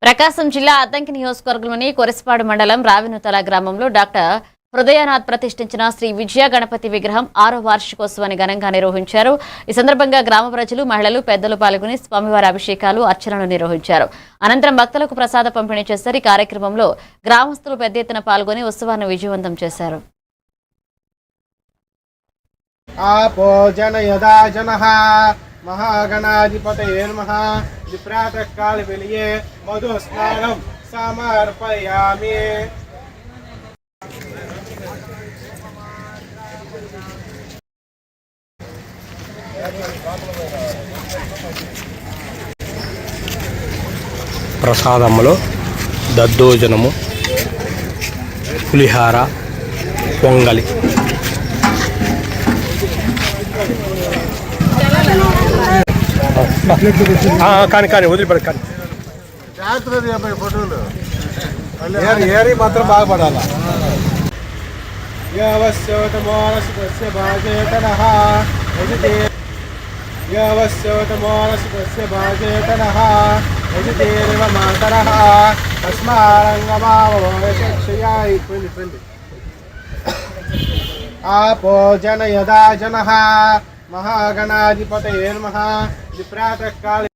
ప్రకాశం జిల్లా అద్దంకి నియోజకవర్గంలోని కొరసపాడు మండలం రావినుతల గ్రామంలో డాక్టర్ హృదయనాథ్ ప్రతిష్ఠించిన శ్రీ విజయ గణపతి విగ్రహం 6వ వార్షికోత్సవాన్ని ఘనంగా నిర్వహించారు. ఈ సందర్భంగా గ్రామ ప్రజలు, మహిళలు, పెద్దలు పాల్గొని స్వామివారి అభిషేకాలు, అర్చనలు నిర్వహించారు. అనంతరం భక్తులకు ప్రసాద పంపిణీ చేశారు. ఈ కార్యక్రమంలో గ్రామస్తులు పెద్ద ఎత్తున పాల్గొని ఉత్సవాన్ని విజయవంతం చేశారు. महागणाधिपतये नमः। प्रातःकाल वेलिये मधुस्नानं समर्पयामि। ప్రసాదములో దద్దోజనము, పులిహార, పొంగలి. కానీ వదిలిపడ కానీ ఫోటోలు ఏరి మాత్రం బాగుపడాల. आपो जनयदा जनः महागणाधिपतये नमः। प्रातःकाले